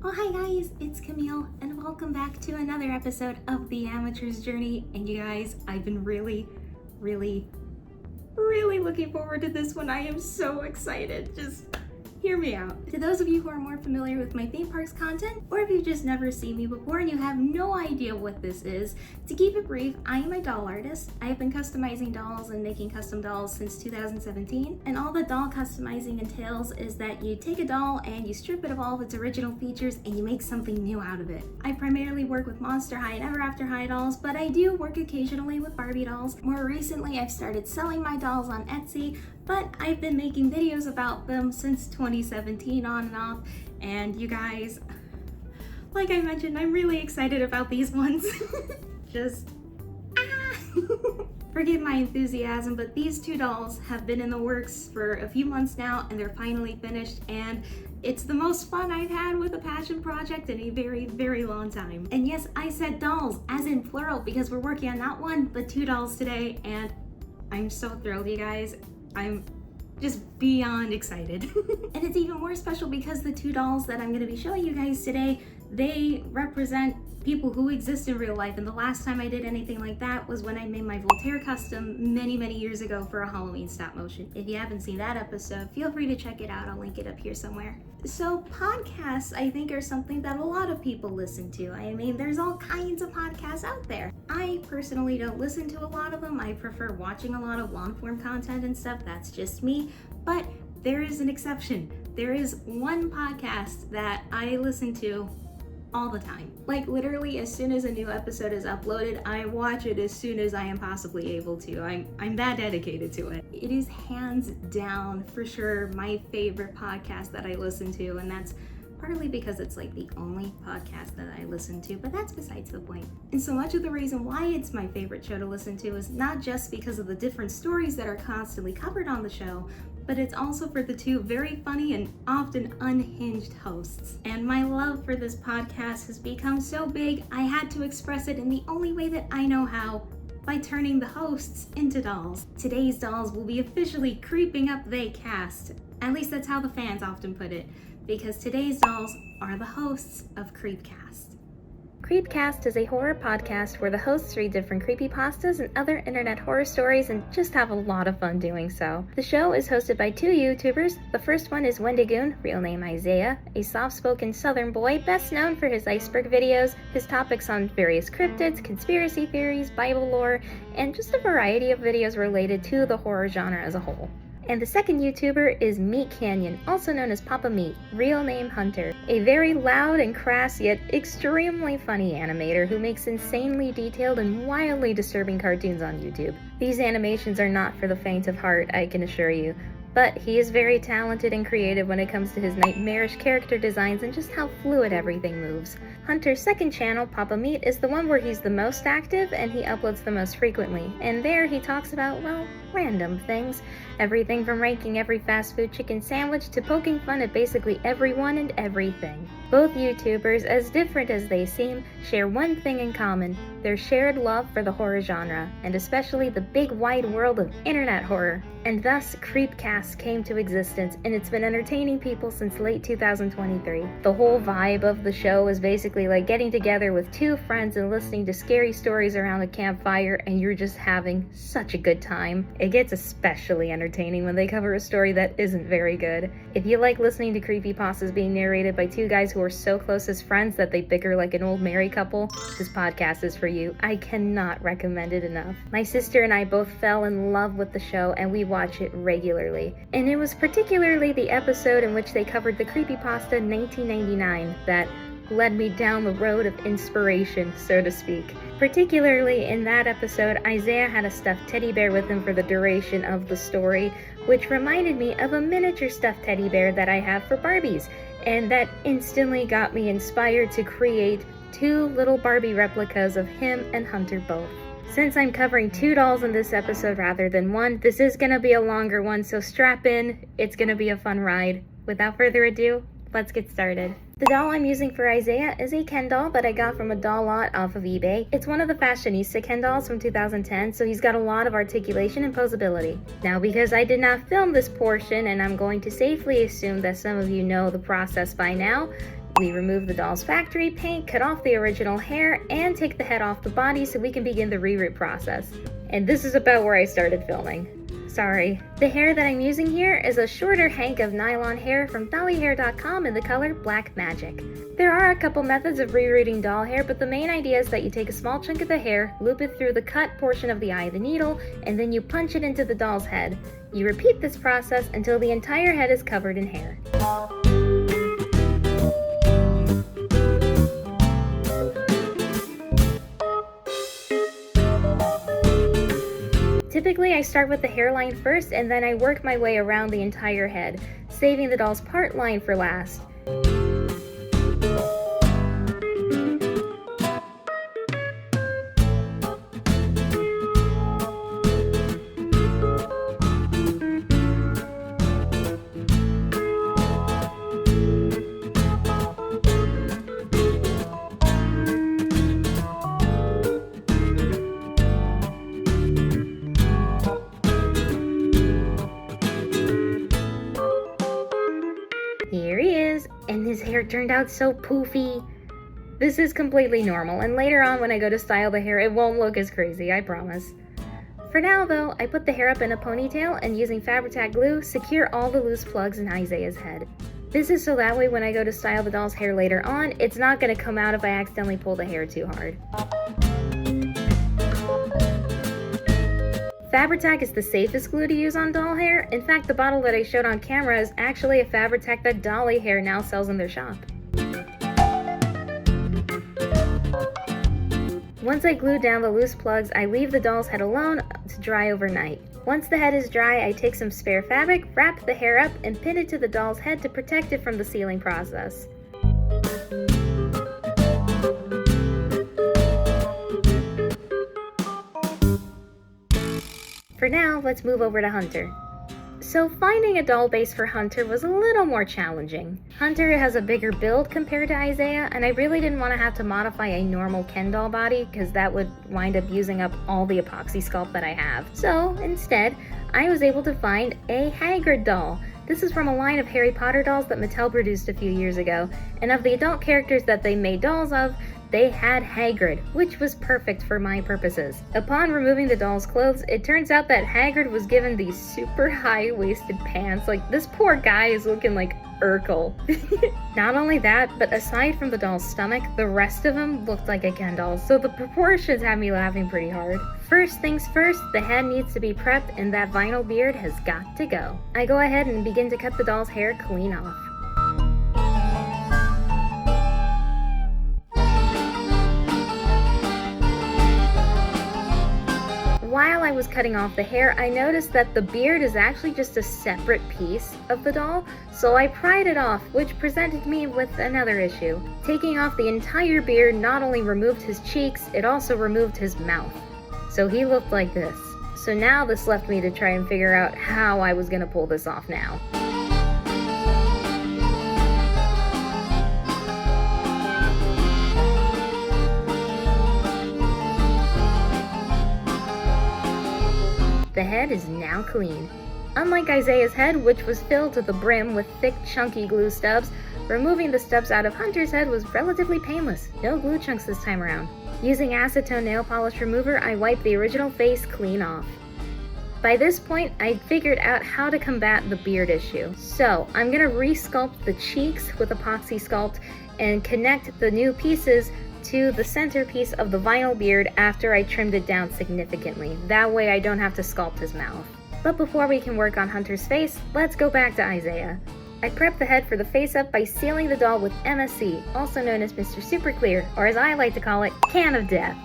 Well, hi guys, it's Camille, and welcome back to another episode of The Amateur's Journey. And you guys, I've been really looking forward to this one. I am so excited. Just hear me out. To those of you who are more familiar with my theme parks content, or if you've just never seen me before and you have no idea what this is, to keep it brief, I am a doll artist. I have been customizing dolls and making custom dolls since 2017, and all the doll customizing entails is that you take a doll and you strip it of all of its original features and you make something new out of it. I primarily work with Monster High and Ever After High dolls, but I do work occasionally with Barbie dolls. More recently, I've started selling my dolls on Etsy, but I've been making videos about them since 2017 on and off, and you guys, like I mentioned, I'm really excited about these ones. Forgive my enthusiasm, but these two dolls have been in the works for a few months now, and they're finally finished, and it's the most fun I've had with a passion project in a very long time. And yes, I said dolls, as in plural, because we're working on not one, but two dolls today, and I'm so thrilled, you guys. I'm just beyond excited. And it's even more special because the two dolls that I'm going to be showing you guys today, they represent people who exist in real life. And the last time I did anything like that was when I made my Voltaire custom many years ago for a Halloween stop motion. If you haven't seen that episode, feel free to check it out. I'll link it up here somewhere. So podcasts, I think, are something that a lot of people listen to. I mean, there's all kinds of podcasts out there. I personally don't listen to a lot of them. I prefer watching a lot of long-form content and stuff. That's just me. But there is an exception. There is one podcast that I listen to all the time. Like literally as soon as a new episode is uploaded, I watch it as soon as I am possibly able to. I'm that dedicated to it. It is hands down for sure my favorite podcast that I listen to, and that's partly because it's like the only podcast that I listen to, but that's besides the point. And so much of the reason why it's my favorite show to listen to is not just because of the different stories that are constantly covered on the show, but it's also for the two very funny and often unhinged hosts. And my love for this podcast has become so big, I had to express it in the only way that I know how, by turning the hosts into dolls. Today's dolls will be officially creeping up they cast. At least that's how the fans often put it, because today's dolls are the hosts of CreepCast. CreepCast is a horror podcast where the hosts read different creepypastas and other internet horror stories and just have a lot of fun doing so. The show is hosted by two YouTubers. The first one is Wendigoon, real name Isaiah, a soft-spoken southern boy best known for his iceberg videos, his topics on various cryptids, conspiracy theories, Bible lore, and just a variety of videos related to the horror genre as a whole. And the second YouTuber is MeatCanyon, also known as Papa Meat, real name Hunter, a very loud and crass yet extremely funny animator who makes insanely detailed and wildly disturbing cartoons on YouTube. These animations are not for the faint of heart, I can assure you, but he is very talented and creative when it comes to his nightmarish character designs and just how fluid everything moves. Hunter's second channel, Papa Meat, is the one where he's the most active and he uploads the most frequently, and there he talks about, well, random things. Everything from ranking every fast food chicken sandwich to poking fun at basically everyone and everything. Both YouTubers, as different as they seem, share one thing in common: their shared love for the horror genre, and especially the big wide world of internet horror. And thus, CreepCast came to existence, and it's been entertaining people since late 2023. The whole vibe of the show is basically like getting together with two friends and listening to scary stories around a campfire, and you're just having such a good time. It gets especially entertaining when they cover a story that isn't very good. If you like listening to creepypastas being narrated by two guys who are so close as friends that they bicker like an old married couple, this podcast is for you. I cannot recommend it enough. My sister and I both fell in love with the show, and we watch it regularly. And it was particularly the episode in which they covered the creepypasta 1999 that led me down the road of inspiration, so to speak. Particularly in that episode, Isaiah had a stuffed teddy bear with him for the duration of the story, which reminded me of a miniature stuffed teddy bear that I have for Barbies, and that instantly got me inspired to create two little Barbie replicas of him and Hunter both. Since I'm covering two dolls in this episode rather than one, this is gonna be a longer one, so strap in, it's gonna be a fun ride. Without further ado, let's get started. The doll I'm using for Isaiah is a Ken doll that I got from a doll lot off of eBay. It's one of the Fashionista Ken dolls from 2010, so he's got a lot of articulation and posability. Now, because I did not film this portion, and I'm going to safely assume that some of you know the process by now, We remove the doll's factory paint, cut off the original hair, and take the head off the body so we can begin the re-root process. And this is about where I started filming. Sorry. The hair that I'm using here is a shorter hank of nylon hair from dollyhair.com in the color Black Magic. There are a couple methods of re-rooting doll hair, but the main idea is that you take a small chunk of the hair, loop it through the cut portion of the eye of the needle, and then you punch it into the doll's head. You repeat this process until the entire head is covered in hair. Typically, I start with the hairline first and then I work my way around the entire head, saving the doll's part line for last. Here he is, and his hair turned out so poofy. This is completely normal, and later on when I go to style the hair, it won't look as crazy, I promise. For now though, I put the hair up in a ponytail and using Fabri-Tac glue, secure all the loose plugs in Isaiah's head. This is so that way when I go to style the doll's hair later on, it's not going to come out if I accidentally pull the hair too hard. Fabri-Tac is the safest glue to use on doll hair. In fact, the bottle that I showed on camera is actually a Fabri-Tac that Dolly Hair now sells in their shop. Once I glue down the loose plugs, I leave the doll's head alone to dry overnight. Once the head is dry, I take some spare fabric, wrap the hair up, and pin it to the doll's head to protect it from the sealing process. For now, let's move over to Hunter. So finding a doll base for Hunter was a little more challenging. Hunter has a bigger build compared to Isaiah, and I really didn't want to have to modify a normal Ken doll body because that would wind up using up all the epoxy sculpt that I have. So instead, I was able to find a Hagrid doll. This is from a line of Harry Potter dolls that Mattel produced a few years ago, and of the adult characters that they made dolls of, they had Hagrid, which was perfect for my purposes. Upon removing the doll's clothes, it turns out that Hagrid was given these super high-waisted pants. Like, this poor guy is looking like Urkel. Not only that, but aside from the doll's stomach, the rest of him looked like a Ken doll, so the proportions had me laughing pretty hard. First things first, the head needs to be prepped and that vinyl beard has got to go. I go ahead and begin to cut the doll's hair clean off. While I was cutting off the hair, I noticed that the beard is actually just a separate piece of the doll, so I pried it off, which presented me with another issue. Taking off the entire beard not only removed his cheeks, it also removed his mouth. So he looked like this. So now this left me to try and figure out how I was going to pull this off now. The head is now clean. Unlike Isaiah's head, which was filled to the brim with thick, chunky glue stubs, removing the stubs out of Hunter's head was relatively painless. No glue chunks this time around. Using acetone nail polish remover, I wiped the original face clean off. By this point, I'd figured out how to combat the beard issue. So, I'm gonna re-sculpt the cheeks with epoxy sculpt and connect the new pieces to the centerpiece of the vinyl beard after I trimmed it down significantly. That way I don't have to sculpt his mouth. But before we can work on Hunter's face, let's go back to Isaiah. I prepped the head for the face-up by sealing the doll with MSC, also known as Mr. Super Clear, or as I like to call it, Can of Death.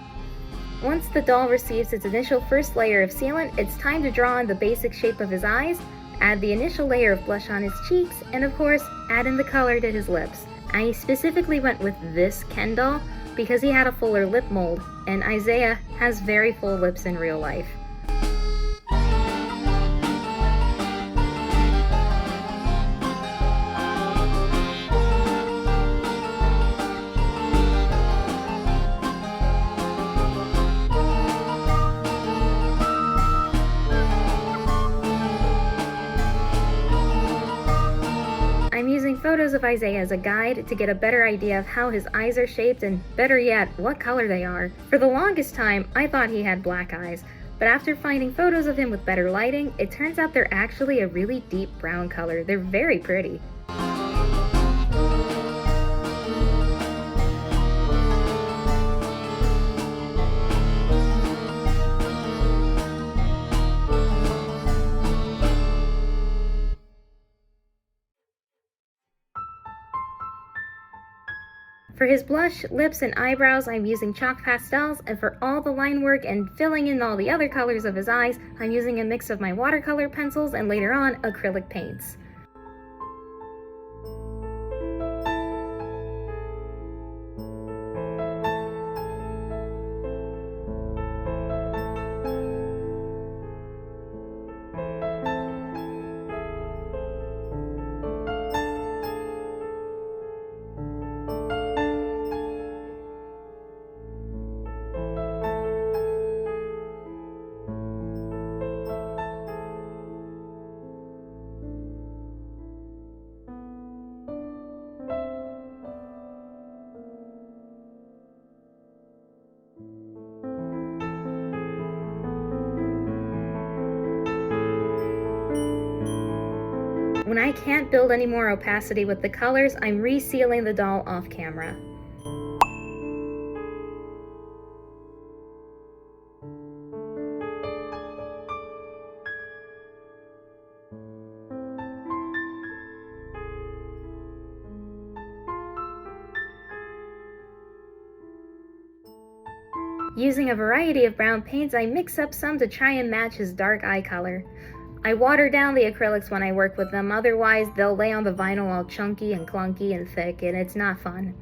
Once the doll receives its initial first layer of sealant, it's time to draw in the basic shape of his eyes, add the initial layer of blush on his cheeks, and of course, add in the color to his lips. I specifically went with this Ken doll because he had a fuller lip mold, and Isaiah has very full lips in real life. I'm using photos photos of Isaiah as a guide to get a better idea of how his eyes are shaped and, better yet, what color they are. For the longest time, I thought he had black eyes, but after finding photos of him with better lighting, it turns out they're actually a really deep brown color. They're very pretty. For his blush, lips, and eyebrows, I'm using chalk pastels, and for all the line work and filling in all the other colors of his eyes, I'm using a mix of my watercolor pencils and later on, acrylic paints. When I can't build any more opacity with the colors, I'm resealing the doll off camera. Using a variety of brown paints, I mix up some to try and match his dark eye color. I water down the acrylics when I work with them, otherwise they'll lay on the vinyl all chunky and clunky and thick, and it's not fun.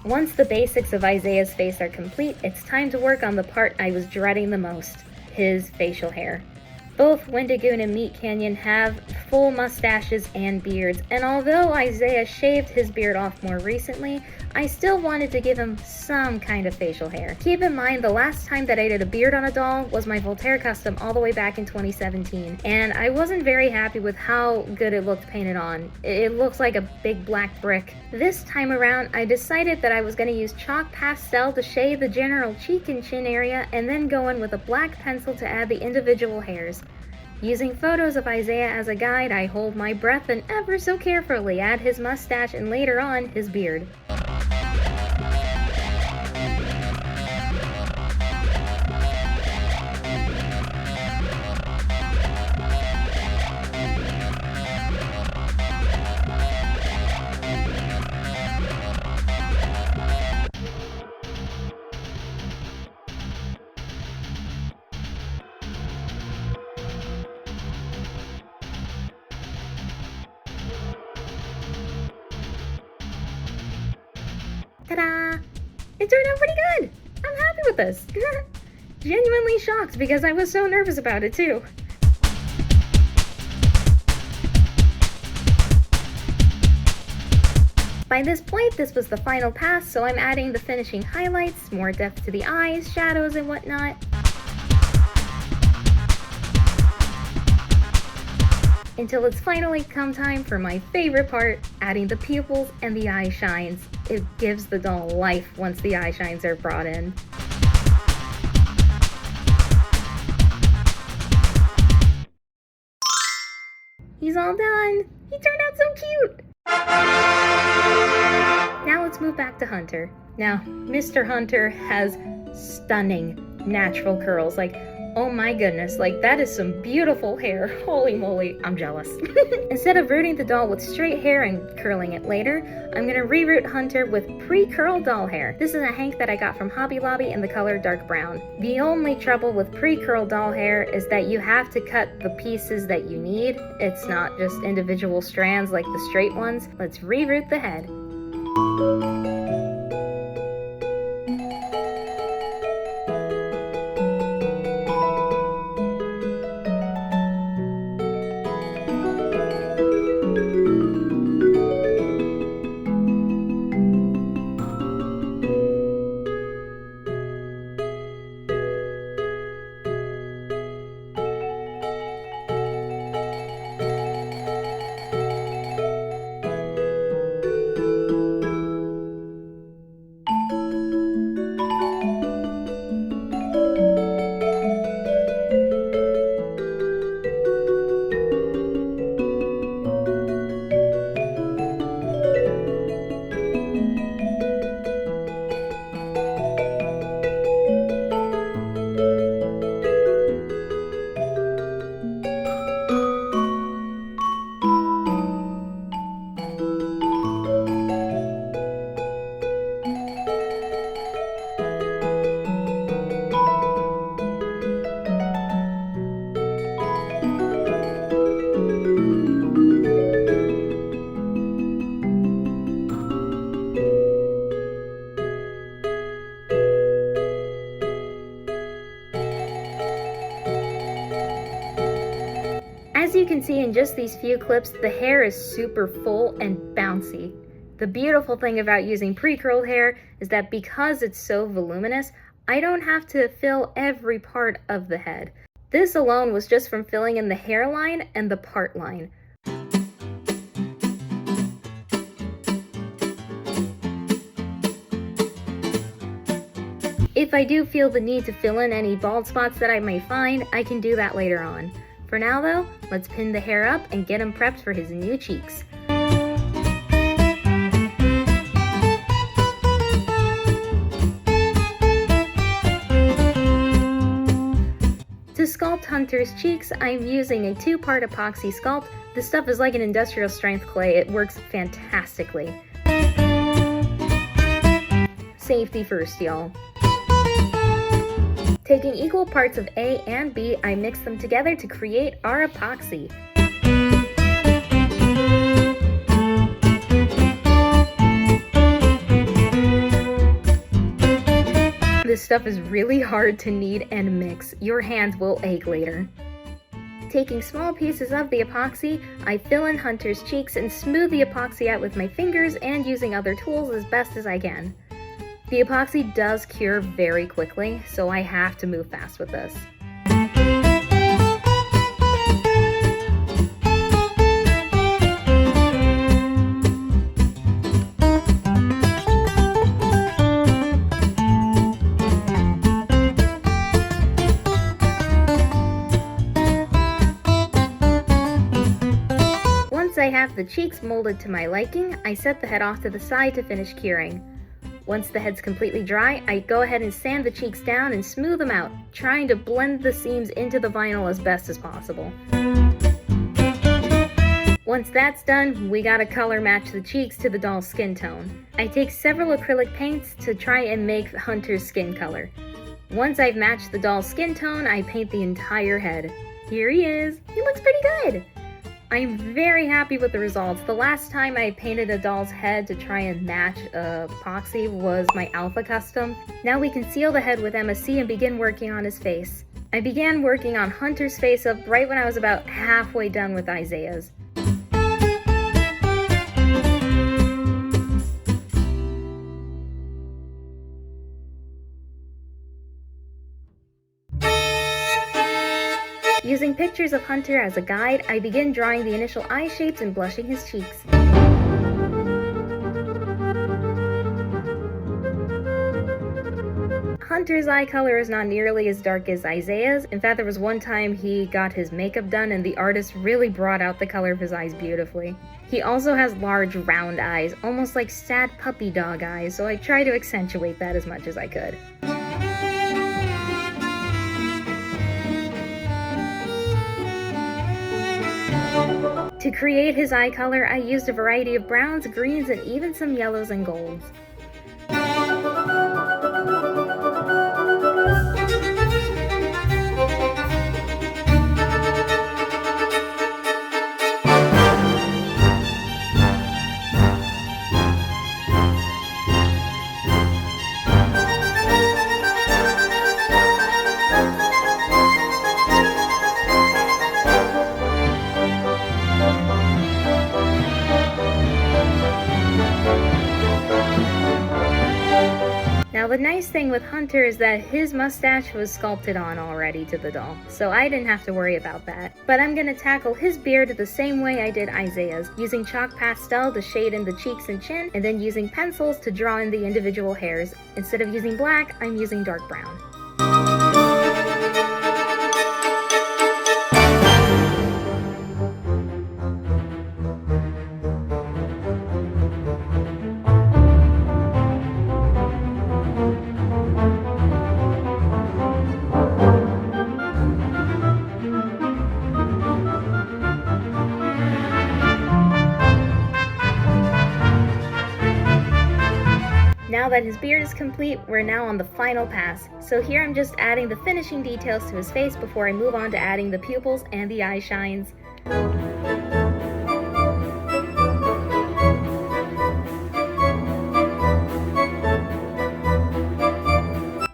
Once the basics of Isaiah's face are complete, it's time to work on the part I was dreading the most, his facial hair. Both Wendigoon and MeatCanyon have full mustaches and beards, and although Isaiah shaved his beard off more recently, I still wanted to give him some kind of facial hair. Keep in mind, the last time that I did a beard on a doll was my Voltaire custom all the way back in 2017, and I wasn't very happy with how good it looked painted on. It looks like a big black brick. This time around, I decided that I was going to use chalk pastel to shade the general cheek and chin area, and then go in with a black pencil to add the individual hairs. Using photos of Isaiah as a guide, I hold my breath and ever so carefully add his mustache and later on, his beard. Ta-da! It turned out pretty good! I'm happy with this! Genuinely shocked because I was so nervous about it too. By this point, this was the final pass, so I'm adding the finishing highlights, more depth to the eyes, shadows, and whatnot. Until it's finally come time for my favorite part, adding the pupils and the eye shines. It gives the doll life once the eye shines are brought in. He's all done! He turned out so cute! Now let's move back to Hunter. Now, Mr. Hunter has stunning natural curls. Like, oh my goodness, like that is some beautiful hair. Holy moly, I'm jealous. Instead of rooting the doll with straight hair and curling it later, I'm gonna reroot Hunter with pre-curl doll hair. This is a hank that I got from Hobby Lobby in the color dark brown. The only trouble with pre-curl doll hair is that you have to cut the pieces that you need. It's not just individual strands like the straight ones. Let's reroot the head. As you can see in just these few clips, the hair is super full and bouncy. The beautiful thing about using pre-curled hair is that because it's so voluminous, I don't have to fill every part of the head. This alone was just from filling in the hairline and the part line. If I do feel the need to fill in any bald spots that I may find, I can do that later on. For now though, let's pin the hair up and get him prepped for his new cheeks. To sculpt Hunter's cheeks, I'm using a 2-part epoxy sculpt. This stuff is like an industrial strength clay. It works fantastically. Safety first, y'all. Taking equal parts of A and B, I mix them together to create our epoxy. This stuff is really hard to knead and mix. Your hands will ache later. Taking small pieces of the epoxy, I fill in Hunter's cheeks and smooth the epoxy out with my fingers and using other tools as best as I can. The epoxy does cure very quickly, so I have to move fast with this. Once I have the cheeks molded to my liking, I set the head off to the side to finish curing. Once the head's completely dry, I go ahead and sand the cheeks down and smooth them out, trying to blend the seams into the vinyl as best as possible. Once that's done, we gotta color match the cheeks to the doll's skin tone. I take several acrylic paints to try and make Hunter's skin color. Once I've matched the doll's skin tone, I paint the entire head. Here he is! He looks pretty good! I'm very happy with the results. The last time I painted a doll's head to try and match epoxy was my Alpha Custom. Now we can seal the head with MSC and begin working on his face. I began working on Hunter's face up right when I was about halfway done with Isaiah's. Using pictures of Hunter as a guide, I begin drawing the initial eye shapes and blushing his cheeks. Hunter's eye color is not nearly as dark as Isaiah's. In fact, there was one time he got his makeup done and the artist really brought out the color of his eyes beautifully. He also has large round eyes, almost like sad puppy dog eyes, so I try to accentuate that as much as I could. To create his eye color, I used a variety of browns, greens, and even some yellows and golds. Now the nice thing with Hunter is that his mustache was sculpted on already to the doll, so I didn't have to worry about that. But I'm gonna tackle his beard the same way I did Isaiah's, using chalk pastel to shade in the cheeks and chin, and then using pencils to draw in the individual hairs. Instead of using black, I'm using dark brown. Now that his beard is complete, we're now on the final pass. So here I'm just adding the finishing details to his face before I move on to adding the pupils and the eye shines.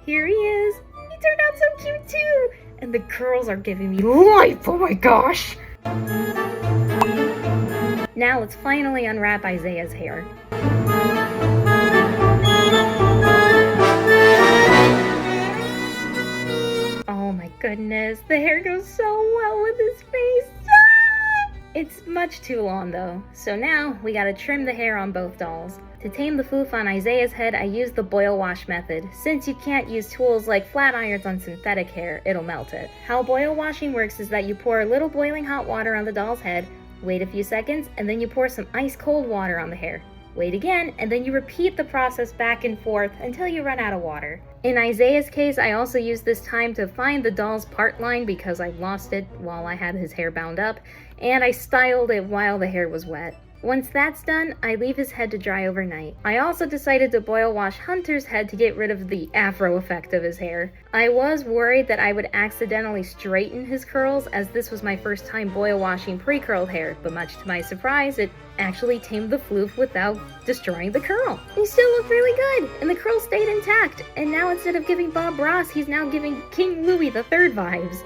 Here he is! He turned out so cute too! And the curls are giving me life, oh my gosh! Now let's finally unwrap Isaiah's hair. Oh my goodness, the hair goes so well with his face. Ah! It's much too long though, so now we gotta trim the hair on both dolls. To tame the foof on Isaiah's head, I used the boil wash method. Since you can't use tools like flat irons on synthetic hair, it'll melt it. How boil washing works is that you pour a little boiling hot water on the doll's head, wait a few seconds, and then you pour some ice cold water on the hair. Wait again, and then you repeat the process back and forth until you run out of water. In Isaiah's case, I also used this time to find the doll's part line because I lost it while I had his hair bound up, and I styled it while the hair was wet. Once that's done, I leave his head to dry overnight. I also decided to boil wash Hunter's head to get rid of the afro effect of his hair. I was worried that I would accidentally straighten his curls, as this was my first time boil washing pre-curled hair, but much to my surprise, it actually tamed the floof without destroying the curl. He still looked really good, and the curl stayed intact, and now instead of giving Bob Ross, he's now giving King Louis III vibes.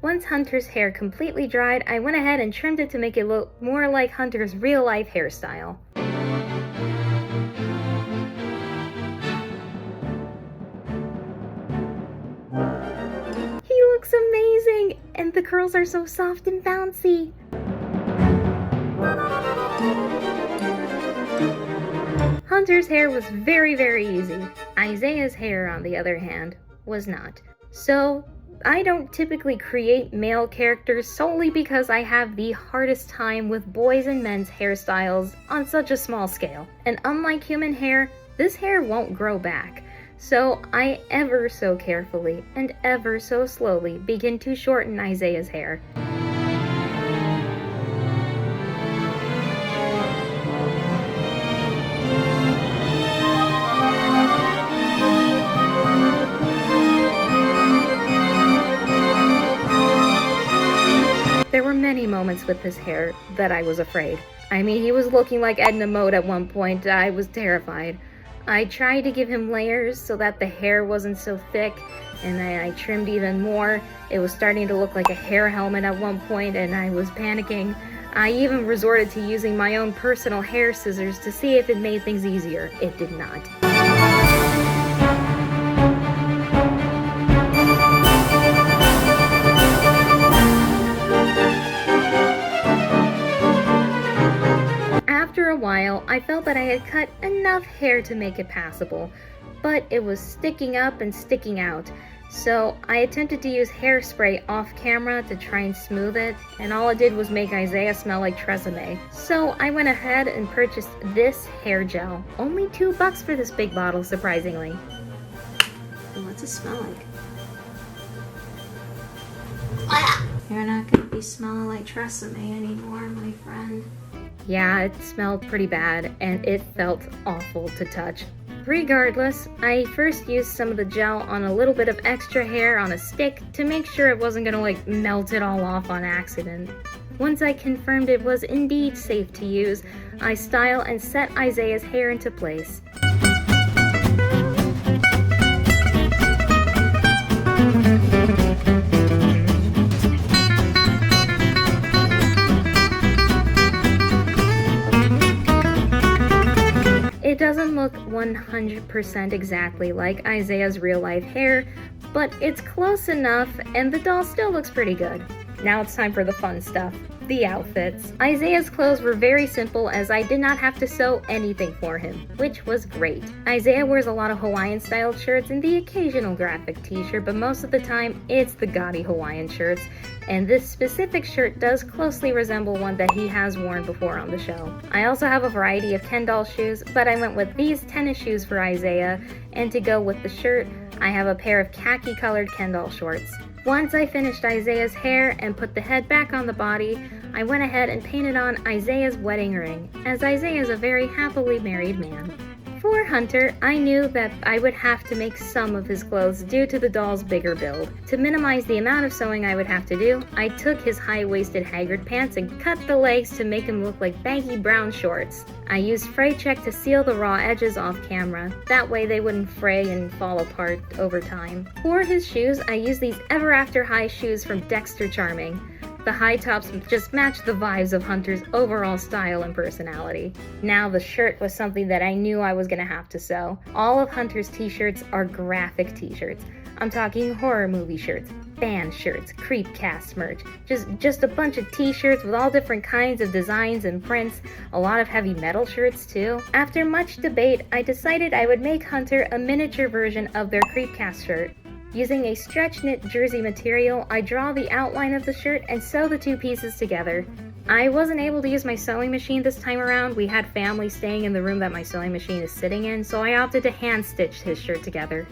Once Hunter's hair completely dried, I went ahead and trimmed it to make it look more like Hunter's real-life hairstyle. He looks amazing, and the curls are so soft and bouncy. Hunter's hair was very, very easy. Isaiah's hair, on the other hand, was not. So, I don't typically create male characters solely because I have the hardest time with boys and men's hairstyles on such a small scale. And unlike human hair, this hair won't grow back. So I ever so carefully and ever so slowly begin to shorten Isaiah's hair. There were months with his hair that I was afraid. I mean, he was looking like Edna Mode at one point. I was terrified. I tried to give him layers so that the hair wasn't so thick, and then I trimmed even more. It was starting to look like a hair helmet at one point, and I was panicking. I even resorted to using my own personal hair scissors to see if it made things easier. It did not. After a while, I felt that I had cut enough hair to make it passable, but it was sticking up and sticking out. So I attempted to use hairspray off camera to try and smooth it, and all it did was make Isaiah smell like Tresemme. So I went ahead and purchased this hair gel. Only $2 for this big bottle, surprisingly. What's it smell like? You're not gonna be smelling like Tresemme anymore, my friend. Yeah, it smelled pretty bad, and it felt awful to touch. Regardless, I first used some of the gel on a little bit of extra hair on a stick to make sure it wasn't gonna melt it all off on accident. Once I confirmed it was indeed safe to use, I style and set Isaiah's hair into place. It doesn't look 100% exactly like Isaiah's real life hair, but it's close enough and the doll still looks pretty good. Now it's time for the fun stuff, the outfits. Isaiah's clothes were very simple as I did not have to sew anything for him, which was great. Isaiah wears a lot of Hawaiian styled shirts and the occasional graphic t-shirt, but most of the time it's the gaudy Hawaiian shirts, and this specific shirt does closely resemble one that he has worn before on the show. I also have a variety of Ken doll shoes, but I went with these tennis shoes for Isaiah, and to go with the shirt, I have a pair of khaki colored Ken doll shorts. Once I finished Isaiah's hair and put the head back on the body, I went ahead and painted on Isaiah's wedding ring, as Isaiah is a very happily married man. For Hunter, I knew that I would have to make some of his clothes due to the doll's bigger build. To minimize the amount of sewing I would have to do, I took his high-waisted haggard pants and cut the legs to make him look like baggy brown shorts. I used fray check to seal the raw edges off camera, that way they wouldn't fray and fall apart over time. For his shoes, I used these Ever After High shoes from Dexter Charming. The high tops just matched the vibes of Hunter's overall style and personality. Now the shirt was something that I knew I was gonna have to sew. All of Hunter's t-shirts are graphic t-shirts. I'm talking horror movie shirts, band shirts, CreepCast merch, just a bunch of t-shirts with all different kinds of designs and prints, a lot of heavy metal shirts too. After much debate, I decided I would make Hunter a miniature version of their CreepCast shirt. Using a stretch knit jersey material, I draw the outline of the shirt and sew the two pieces together. I wasn't able to use my sewing machine this time around. We had family staying in the room that my sewing machine is sitting in, so I opted to hand stitch his shirt together.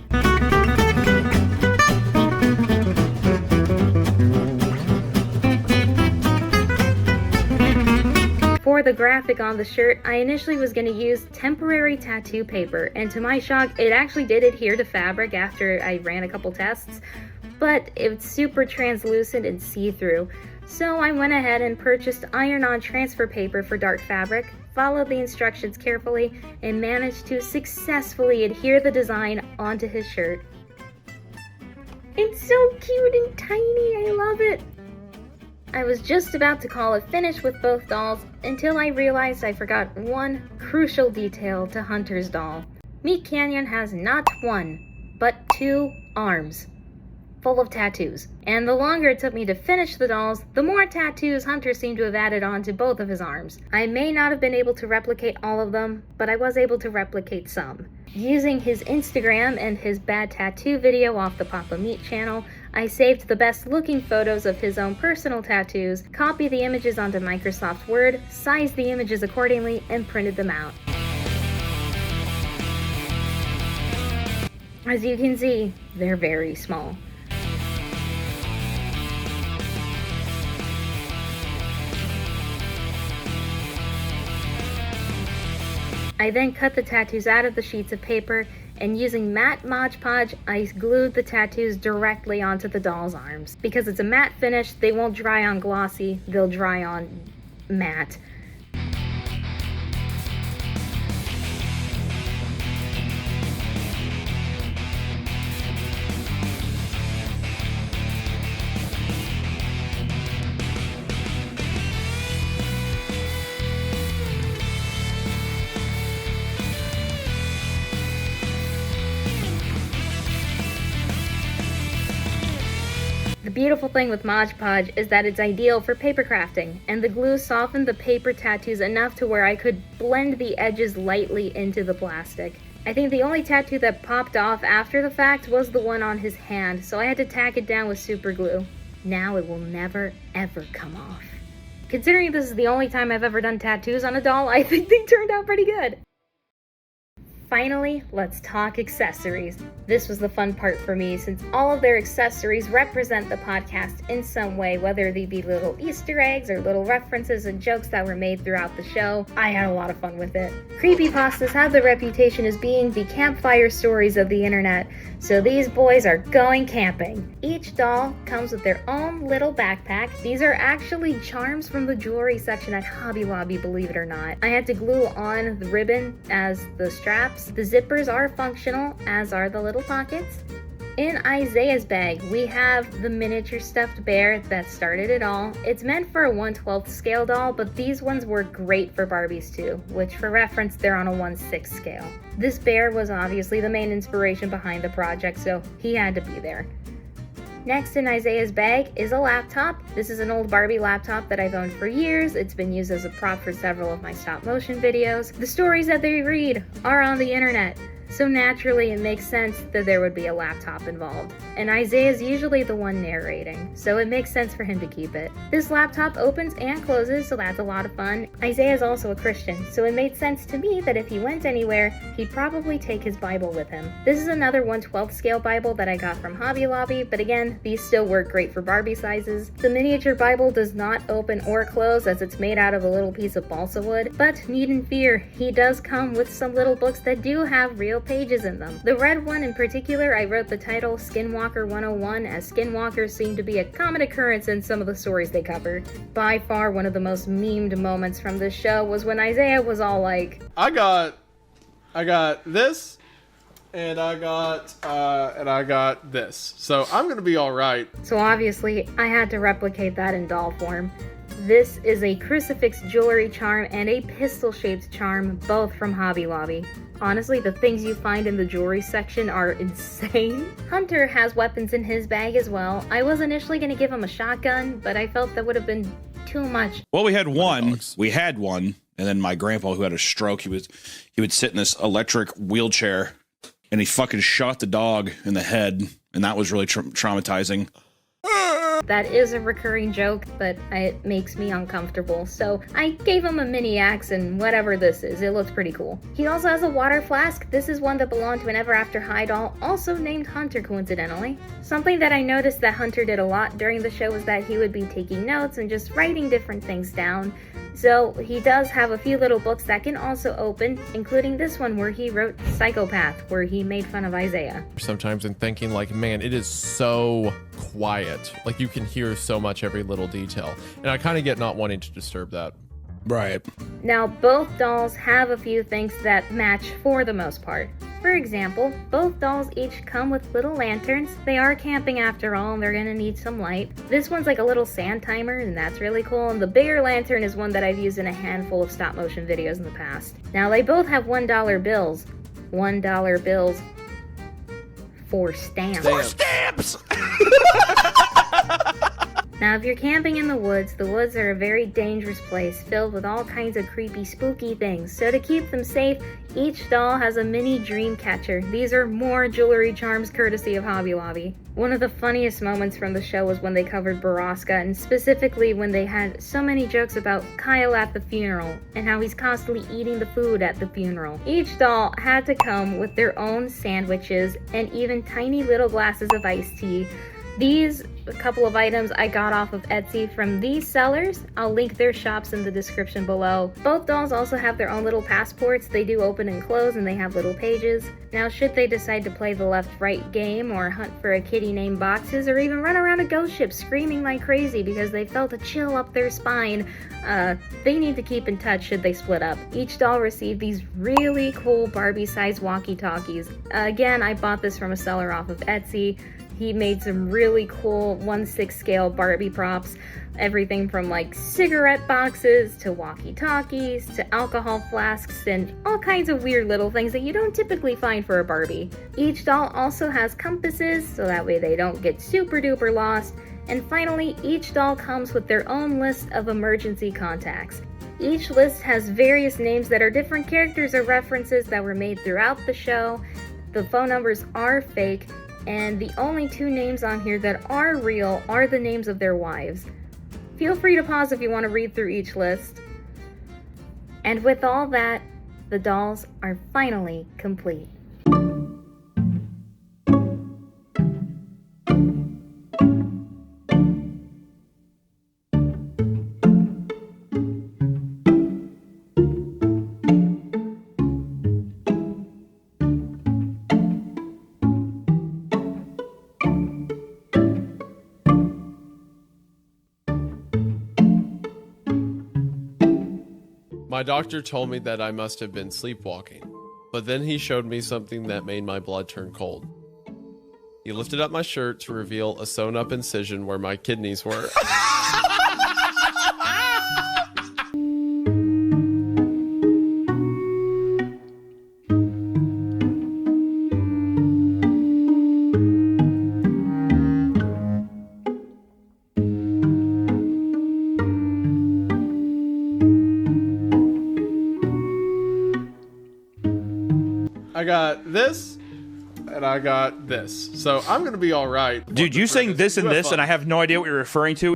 For the graphic on the shirt, I initially was going to use temporary tattoo paper, and to my shock, it actually did adhere to fabric after I ran a couple tests, but it's super translucent and see-through. So I went ahead and purchased iron-on transfer paper for dark fabric, followed the instructions carefully, and managed to successfully adhere the design onto his shirt. It's so cute and tiny, I love it! I was just about to call it finished with both dolls until I realized I forgot one crucial detail to Hunter's doll. MeatCanyon has not one, but 2 arms, full of tattoos. And the longer it took me to finish the dolls, the more tattoos Hunter seemed to have added on to both of his arms. I may not have been able to replicate all of them, but I was able to replicate some. Using his Instagram and his bad tattoo video off the Papa Meat channel, I saved the best looking photos of his own personal tattoos, copied the images onto Microsoft Word, sized the images accordingly, and printed them out. As you can see, they're very small. I then cut the tattoos out of the sheets of paper and using matte Mod Podge, I glued the tattoos directly onto the doll's arms. Because it's a matte finish, they won't dry on glossy, they'll dry on matte. The beautiful thing with Mod Podge is that it's ideal for paper crafting, and the glue softened the paper tattoos enough to where I could blend the edges lightly into the plastic. I think the only tattoo that popped off after the fact was the one on his hand, so I had to tack it down with super glue. Now it will never ever come off. Considering this is the only time I've ever done tattoos on a doll, I think they turned out pretty good. Finally, let's talk accessories. This was the fun part for me, since all of their accessories represent the podcast in some way, whether they be little Easter eggs or little references and jokes that were made throughout the show. I had a lot of fun with it. Creepypastas have the reputation as being the campfire stories of the internet, so these boys are going camping. Each doll comes with their own little backpack. These are actually charms from the jewelry section at Hobby Lobby, believe it or not. I had to glue on the ribbon as the straps. The zippers are functional, as are the little pockets. In Isaiah's bag, we have the miniature stuffed bear that started it all. It's meant for a 1/12 scale doll, but these ones work great for Barbies too, which for reference, they're on a 1/6 scale. This bear was obviously the main inspiration behind the project, so he had to be there. Next in Isaiah's bag is a laptop. This is an old Barbie laptop that I've owned for years. It's been used as a prop for several of my stop motion videos. The stories that they read are on the internet, so naturally it makes sense that there would be a laptop involved. And Isaiah's usually the one narrating, so it makes sense for him to keep it. This laptop opens and closes, so that's a lot of fun. Isaiah's also a Christian, so it made sense to me that if he went anywhere, he'd probably take his Bible with him. This is another 1/12 scale Bible that I got from Hobby Lobby, but again, these still work great for Barbie sizes. The miniature Bible does not open or close as it's made out of a little piece of balsa wood, but needn't fear, he does come with some little books that do have real pages in them. The red one in particular, I wrote the title Skinwalker 101, as skinwalkers seem to be a common occurrence in some of the stories they cover. By far one of the most memed moments from this show was when Isaiah was all like, I got this, and I got this, so I'm gonna be all right. So obviously I had to replicate that in doll form. This is a crucifix jewelry charm and a pistol-shaped charm, both from Hobby Lobby. Honestly, the things you find in the jewelry section are insane. Hunter has weapons in his bag as well. I was initially going to give him a shotgun, but I felt that would have been too much. Well, we had one, and then my grandpa, who had a stroke, he would sit in this electric wheelchair, and he fucking shot the dog in the head, and that was really traumatizing. That is a recurring joke, but it makes me uncomfortable, so I gave him a mini axe and whatever this is. It looks pretty cool. He also has a water flask. This is one that belonged to an Ever After High doll, also named Hunter coincidentally. Something that I noticed that Hunter did a lot during the show was that he would be taking notes and just writing different things down. So he does have a few little books that can also open, including this one where he wrote Psychopath, where he made fun of Isaiah. Sometimes in thinking like, man, it is so quiet. Like you can hear so much every little detail. And I kind of get not wanting to disturb that. Right. Now, both dolls have a few things that match for the most part. For example, both dolls each come with little lanterns. They are camping after all, and they're gonna need some light. This one's like a little sand timer, and that's really cool. And the bigger lantern is one that I've used in a handful of stop motion videos in the past. Now, they both have $1 bills. $1 bills for stamps. For stamps! Now, if you're camping in the woods are a very dangerous place filled with all kinds of creepy, spooky things. So to keep them safe, each doll has a mini dream catcher. These are more jewelry charms courtesy of Hobby Lobby. One of the funniest moments from the show was when they covered Baraska, and specifically when they had so many jokes about Kyle at the funeral and how he's constantly eating the food at the funeral. Each doll had to come with their own sandwiches and even tiny little glasses of iced tea. These couple of items I got off of Etsy from these sellers. I'll link their shops in the description below. Both dolls also have their own little passports. They do open and close, and they have little pages. Now, should they decide to play the left-right game, or hunt for a kitty named Boxes, or even run around a ghost ship screaming like crazy because they felt a chill up their spine, they need to keep in touch should they split up. Each doll received these really cool Barbie-sized walkie-talkies. Again, I bought this from a seller off of Etsy. He made some really cool 1/6 scale Barbie props. Everything from like cigarette boxes to walkie-talkies to alcohol flasks and all kinds of weird little things that you don't typically find for a Barbie. Each doll also has compasses, so that way they don't get super duper lost. And finally, each doll comes with their own list of emergency contacts. Each list has various names that are different characters or references that were made throughout the show. The phone numbers are fake, and the only 2 names on here that are real are the names of their wives. Feel free to pause if you want to read through each list. And with all that, the dolls are finally complete. My doctor told me that I must have been sleepwalking, but then he showed me something that made my blood turn cold. He lifted up my shirt to reveal a sewn-up incision where my kidneys were. I got this, and I got this. So I'm gonna be all right. Dude, you saying this and this, and I have no idea what you're referring to.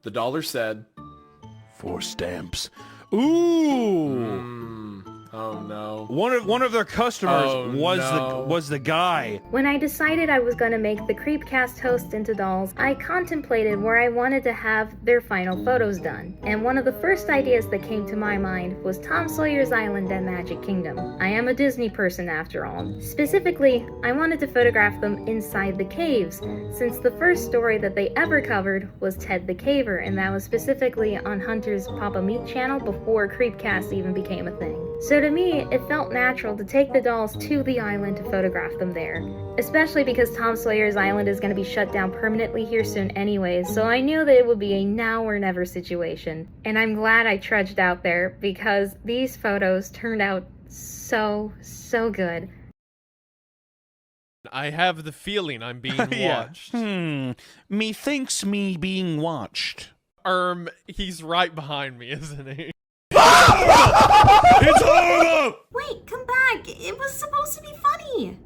The dollar said 4 stamps. Ooh. Oh no. One of their customers was the guy. When I decided I was going to make the CreepCast host into dolls, I contemplated where I wanted to have their final photos done. And one of the first ideas that came to my mind was Tom Sawyer's Island at Magic Kingdom. I am a Disney person after all. Specifically, I wanted to photograph them inside the caves, since the first story that they ever covered was Ted the Caver, and that was specifically on Hunter's Papa Meat channel before CreepCast even became a thing. So to me, it felt natural to take the dolls to the island to photograph them there. Especially because Tom Sawyer's Island is going to be shut down permanently here soon anyways, so I knew that it would be a now or never situation. And I'm glad I trudged out there because these photos turned out so good. I have the feeling I'm being watched. Methinks me being watched. He's right behind me, isn't he? It's over! Wait, come back! It was supposed to be funny!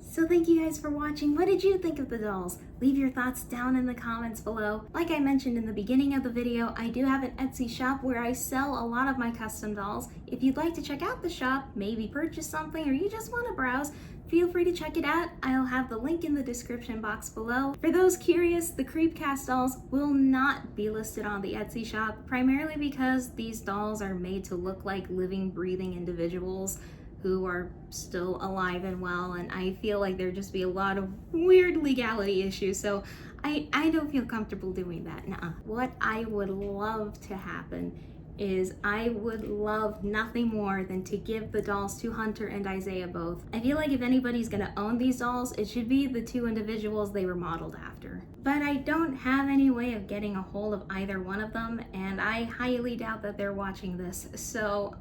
So thank you guys for watching. What did you think of the dolls? Leave your thoughts down in the comments below. Like I mentioned in the beginning of the video, I do have an Etsy shop where I sell a lot of my custom dolls. If you'd like to check out the shop, maybe purchase something, or you just want to browse, feel free to check it out. I'll have the link in the description box below. For those curious, the CreepCast dolls will not be listed on the Etsy shop, primarily because these dolls are made to look like living, breathing individuals who are still alive and well, and I feel like there'd just be a lot of weird legality issues, so I don't feel comfortable doing that. Nuh-uh. What I would love to happen is I would love nothing more than to give the dolls to Hunter and Isaiah both. I feel like if anybody's gonna own these dolls, it should be the 2 individuals they were modeled after. But I don't have any way of getting a hold of either one of them, and I highly doubt that they're watching this. So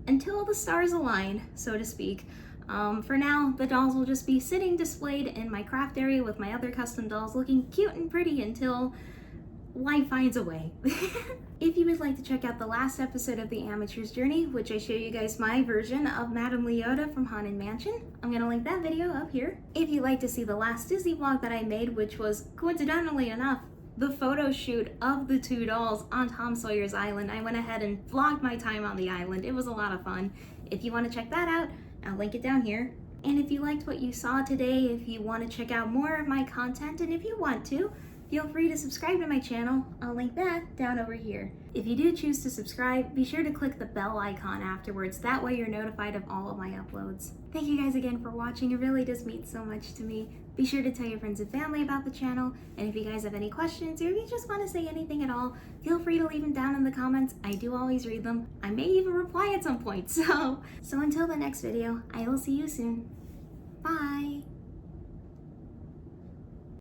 until the stars align, so to speak, for now, the dolls will just be sitting displayed in my craft area with my other custom dolls looking cute and pretty until, life finds a way. If you would like to check out the last episode of The Amateur's Journey, which I show you guys my version of Madame Leota from Haunted Mansion, I'm gonna link that video up here. If you'd like to see the last Disney vlog that I made, which was, coincidentally enough, the photo shoot of the 2 dolls on Tom Sawyer's Island, I went ahead and vlogged my time on the island. It was a lot of fun. If you want to check that out, I'll link it down here. And if you liked what you saw today, if you want to check out more of my content, and if you want to, feel free to subscribe to my channel. I'll link that down over here. If you do choose to subscribe, be sure to click the bell icon afterwards. That way you're notified of all of my uploads. Thank you guys again for watching. It really does mean so much to me. Be sure to tell your friends and family about the channel. And if you guys have any questions or if you just want to say anything at all, feel free to leave them down in the comments. I do always read them. I may even reply at some point. So until the next video, I will see you soon. Bye.